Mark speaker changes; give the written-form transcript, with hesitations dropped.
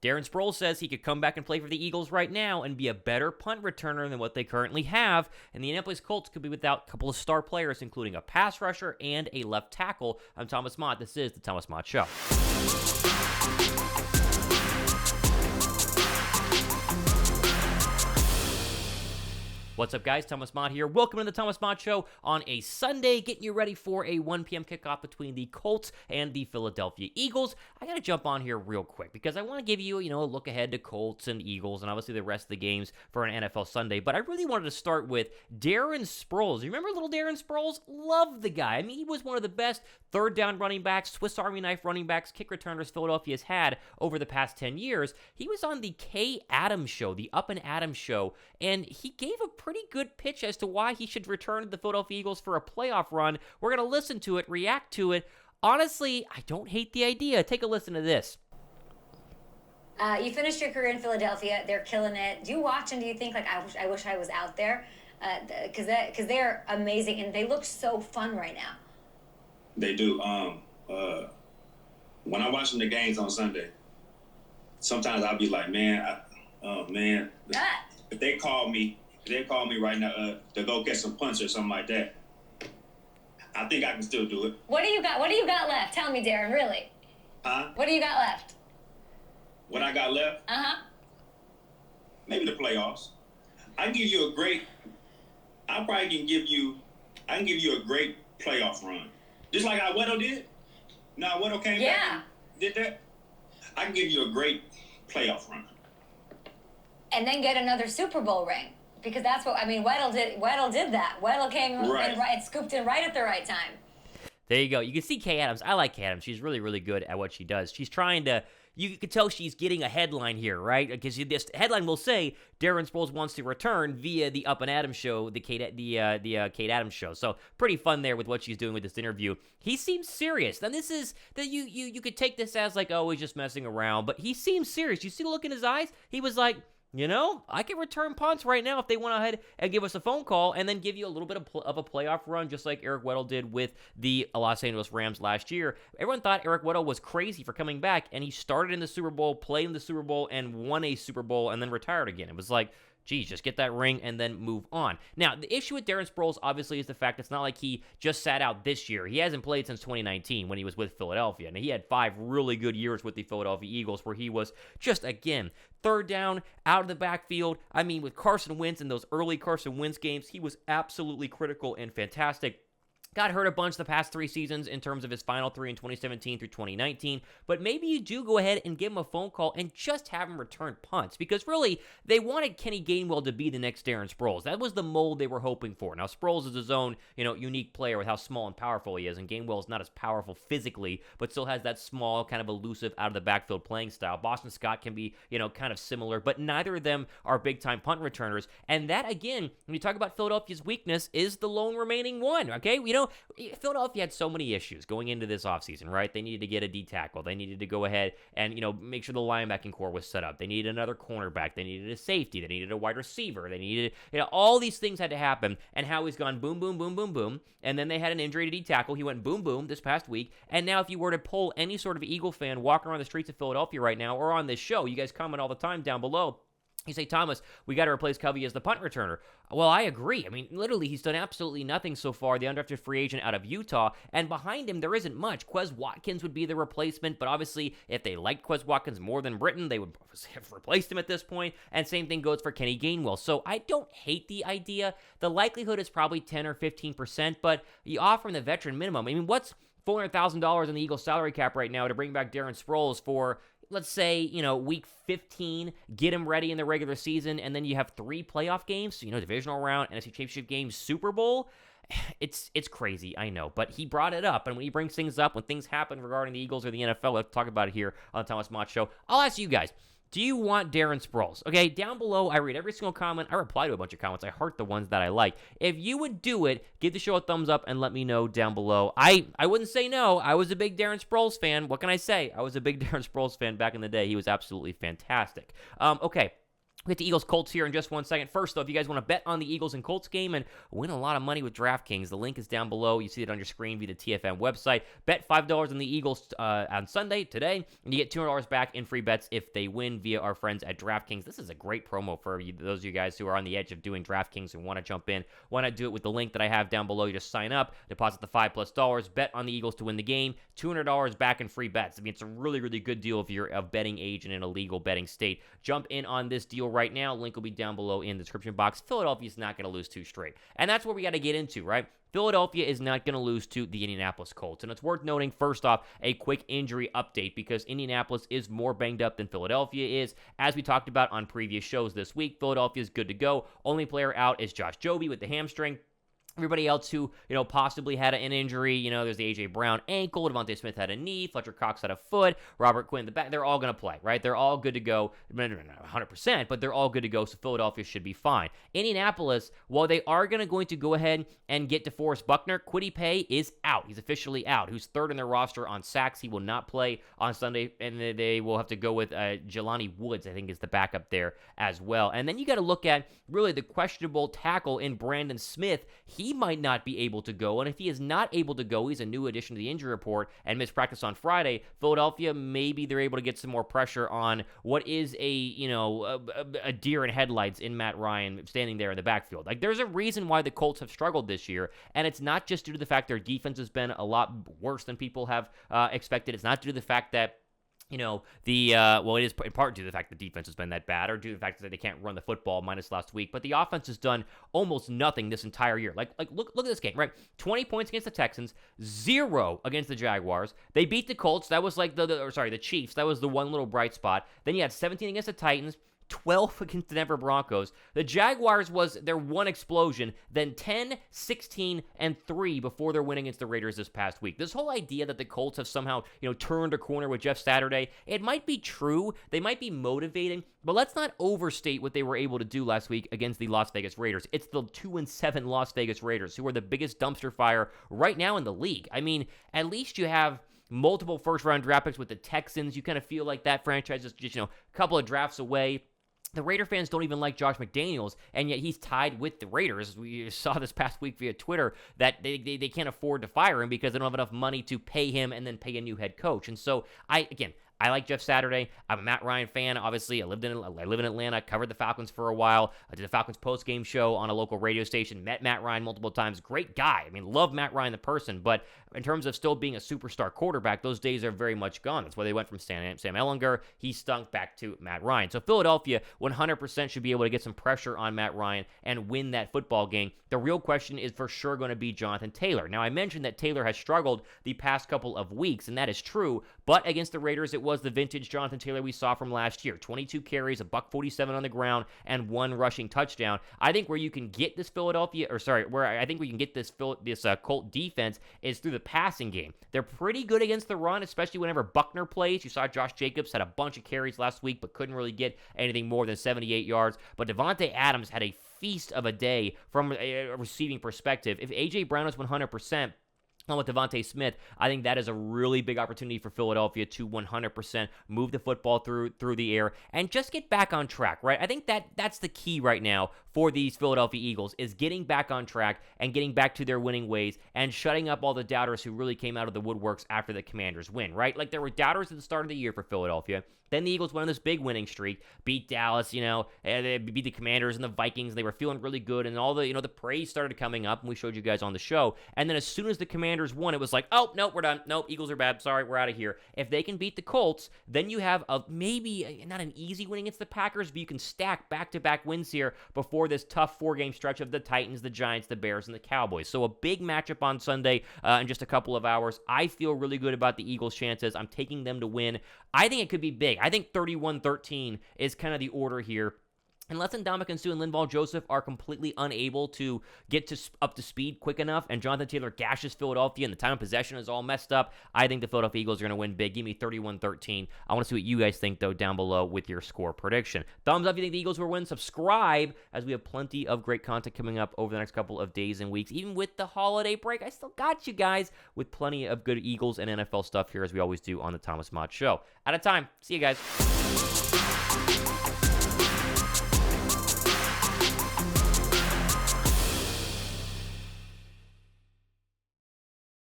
Speaker 1: Darren Sproles says he could come back and play for the Eagles right now and be a better punt returner than what they currently have, and the Indianapolis Colts could be without a couple of star players, including a pass rusher and a left tackle. I'm Thomas Mott. This is the Thomas Mott Show. What's up, guys? Thomas Mott here. Welcome to the Thomas Mott Show on a Sunday, getting you ready for a 1 p.m. kickoff between the Colts and the Philadelphia Eagles. I got to jump on here real quick because I want to give you, a look ahead to Colts and Eagles and obviously the rest of the games for an NFL Sunday. But I really wanted to start with Darren Sproles. You remember little Darren Sproles? Love the guy. I mean, he was one of the best third down running backs, Swiss Army knife running backs, kick returners Philadelphia's had over the past 10 years. He was on the K. Adams show, the Up and Adams show, and he gave a pretty good pitch as to why he should return to the Philadelphia Eagles for a playoff run. We're going to listen to it, react to it. Honestly, I don't hate the idea. Take a listen to this.
Speaker 2: You finished your career in Philadelphia. They're killing it. Do you watch and do you think, like, I wish I was out there? Because they're amazing and they look so fun right now.
Speaker 3: They do. When I'm watching the games on Sunday, sometimes I'll be like, man, if they call me right now to go get some punts or something like that, I think I can still do it.
Speaker 2: What do you got? What do you got left? Tell me, Darren. Really?
Speaker 3: Huh?
Speaker 2: What do you got left?
Speaker 3: What I got left? Maybe the playoffs. I can give you a great playoff run. Just like how Weddle did. Now Weddle came back and did that. I can give you a great playoff run.
Speaker 2: And then get another Super Bowl ring. Because that's what, Weddle did that. Weddle came and scooped in right at the right time.
Speaker 1: There you go. You can see Kay Adams. I like Kay Adams. She's really, really good at what she does. She's trying to, you can tell she's getting a headline here, right? Because this headline will say Darren Sproles wants to return via the Up and Adams show, the Kate Adams show. So pretty fun there with what she's doing with this interview. He seems serious. Now this is that you could take this as like, oh, he's just messing around, but he seems serious. You see the look in his eyes? He was like, I can return punts right now if they went ahead and give us a phone call and then give you a little bit of a playoff run, just like Eric Weddle did with the Los Angeles Rams last year. Everyone thought Eric Weddle was crazy for coming back, and he started in the Super Bowl, played in the Super Bowl, and won a Super Bowl, and then retired again. It was like, geez, just get that ring and then move on. Now, the issue with Darren Sproles, obviously, is the fact it's not like he just sat out this year. He hasn't played since 2019 when he was with Philadelphia. And he had 5 really good years with the Philadelphia Eagles where he was just, again, third down, out of the backfield. I mean, with Carson Wentz in those early Carson Wentz games, he was absolutely critical and fantastic. Got hurt a bunch the past 3 seasons in terms of his final 3 in 2017 through 2019, but maybe you do go ahead and give him a phone call and just have him return punts, because really, they wanted Kenny Gainwell to be the next Darren Sproles. That was the mold they were hoping for. Now, Sproles is his own, unique player with how small and powerful he is, and Gainwell is not as powerful physically, but still has that small, kind of elusive, out-of-the-backfield playing style. Boston Scott can be, kind of similar, but neither of them are big-time punt returners, and that, again, when you talk about Philadelphia's weakness, is the lone remaining one, okay? Philadelphia had so many issues going into this offseason, right? They needed to get a D tackle. They needed to go ahead and, make sure the linebacking core was set up. They needed another cornerback. They needed a safety. They needed a wide receiver. They needed, all these things had to happen. And Howie's gone boom, boom, boom, boom, boom. And then they had an injury to D tackle. He went boom, boom this past week. And now if you were to poll any sort of Eagle fan walking around the streets of Philadelphia right now or on this show, you guys comment all the time down below. You say, Thomas, we got to replace Covey as the punt returner. Well, I agree. I mean, literally, he's done absolutely nothing so far, the undrafted free agent out of Utah, and behind him, there isn't much. Quez Watkins would be the replacement, but obviously, if they liked Quez Watkins more than Britton, they would have replaced him at this point, and same thing goes for Kenny Gainwell. So I don't hate the idea. The likelihood is probably 10 or 15%, but you offer him the veteran minimum. I mean, what's $400,000 in the Eagles salary cap right now to bring back Darren Sproles for, let's say, week 15, get him ready in the regular season, and then you have 3 playoff games, divisional round, NFC Championship game, Super Bowl. It's crazy, I know, but he brought it up, and when he brings things up, when things happen regarding the Eagles or the NFL, let's talk about it here on the Thomas Mott Show. I'll ask you guys, do you want Darren Sproles? Okay, down below, I read every single comment. I reply to a bunch of comments. I heart the ones that I like. If you would do it, give the show a thumbs up and let me know down below. I wouldn't say no. I was a big Darren Sproles fan. What can I say? I was a big Darren Sproles fan back in the day. He was absolutely fantastic. Okay. We'll get to Eagles-Colts here in just 1 second. First, though, if you guys want to bet on the Eagles and Colts game and win a lot of money with DraftKings, the link is down below. You see it on your screen via the TFM website. Bet $5 on the Eagles on Sunday, today, and you get $200 back in free bets if they win via our friends at DraftKings. This is a great promo for you, those of you guys who are on the edge of doing DraftKings and want to jump in. Why not do it with the link that I have down below? You just sign up, deposit the $5+, bet on the Eagles to win the game, $200 back in free bets. I mean, it's a really, really good deal if you're a betting agent in a legal betting state. Jump in on this deal right now. Link will be down below in the description box. Philadelphia's not going to lose 2 straight. And that's where we got to get into, right? Philadelphia is not going to lose to the Indianapolis Colts. And it's worth noting, first off, a quick injury update because Indianapolis is more banged up than Philadelphia is. As we talked about on previous shows this week, Philadelphia is good to go. Only player out is Josh Jobe with the hamstring. Everybody else who, possibly had an injury, there's the A.J. Brown ankle, Devontae Smith had a knee, Fletcher Cox had a foot, Robert Quinn the back. They're all going to play, right? They're all good to go. Not 100%, but they're all good to go, so Philadelphia should be fine. Indianapolis, while they are going to go ahead and get DeForest Buckner, Kwity Paye is out. He's officially out. Who's third in their roster on sacks. He will not play on Sunday, and they will have to go with Jelani Woods, I think, is the backup there as well. And then you got to look at, really, the questionable tackle in Brandon Smith. He might not be able to go, and if he is not able to go, he's a new addition to the injury report and missed practice on Friday. Philadelphia, maybe they're able to get some more pressure on what is a deer in headlights in Matt Ryan standing there in the backfield. Like, there's a reason why the Colts have struggled this year, and it's not just due to the fact their defense has been a lot worse than people have expected. It's not due to the fact that it is in part due to the fact the defense has been that bad, or due to the fact that they can't run the football minus last week. But the offense has done almost nothing this entire year. Like look at this game, right? 20 points against the Texans, 0 against the Jaguars. They beat the Colts. That was like the Chiefs. That was the one little bright spot. Then you had 17 against the Titans, 12 against the Denver Broncos. The Jaguars was their one explosion, then 10, 16, and 3 before their win against the Raiders this past week. This whole idea that the Colts have somehow, turned a corner with Jeff Saturday, it might be true. They might be motivating, but let's not overstate what they were able to do last week against the Las Vegas Raiders. It's the 2-7 Las Vegas Raiders, who are the biggest dumpster fire right now in the league. I mean, at least you have multiple first-round draft picks with the Texans. You kind of feel like that franchise is just, a couple of drafts away. The Raider fans don't even like Josh McDaniels, and yet he's tied with the Raiders. We saw this past week via Twitter that they can't afford to fire him because they don't have enough money to pay him and then pay a new head coach. And so, I like Jeff Saturday. I'm a Matt Ryan fan, obviously. I live in Atlanta, covered the Falcons for a while. I did a Falcons post-game show on a local radio station, met Matt Ryan multiple times. Great guy. I mean, love Matt Ryan the person, but in terms of still being a superstar quarterback, those days are very much gone. That's why they went from Sam Ehlinger, he stunk, back to Matt Ryan. So Philadelphia 100% should be able to get some pressure on Matt Ryan and win that football game. The real question is for sure going to be Jonathan Taylor. Now, I mentioned that Taylor has struggled the past couple of weeks, and that is true, but against the Raiders, it was the vintage Jonathan Taylor we saw from last year. 22 carries, $147 on the ground, and 1 rushing touchdown. I think where you can get this Colt defense is through the passing game. They're pretty good against the run, especially whenever Buckner plays. You saw Josh Jacobs had a bunch of carries last week, but couldn't really get anything more than 78 yards. But Devontae Adams had a feast of a day from a receiving perspective. If A.J. Brown is 100%, with Devontae Smith, I think that is a really big opportunity for Philadelphia to 100% move the football through the air and just get back on track, right? I think that's the key right now for these Philadelphia Eagles is getting back on track and getting back to their winning ways and shutting up all the doubters who really came out of the woodworks after the Commanders win, right? Like, there were doubters at the start of the year for Philadelphia. Then the Eagles went on this big winning streak, beat Dallas, and they beat the Commanders and the Vikings. And they were feeling really good, and all the, the praise started coming up, and we showed you guys on the show. And then as soon as the Commanders won, it was like, oh, no, we're done. No, Eagles are bad. Sorry, we're out of here. If they can beat the Colts, then you have maybe not an easy win against the Packers, but you can stack back-to-back wins here before this tough 4-game stretch of the Titans, the Giants, the Bears, and the Cowboys. So a big matchup on Sunday in just a couple of hours. I feel really good about the Eagles' chances. I'm taking them to win. I think it could be big. I think 31-13 is kind of the order here. Unless Ndamukong Suh and Linval Joseph are completely unable to get up to speed quick enough, and Jonathan Taylor gashes Philadelphia and the time of possession is all messed up, I think the Philadelphia Eagles are going to win big. Give me 31-13. I want to see what you guys think, though, down below with your score prediction. Thumbs up if you think the Eagles will win. Subscribe, as we have plenty of great content coming up over the next couple of days and weeks. Even with the holiday break, I still got you guys with plenty of good Eagles and NFL stuff here, as we always do on the Thomas Mott Show. Out of time. See you guys.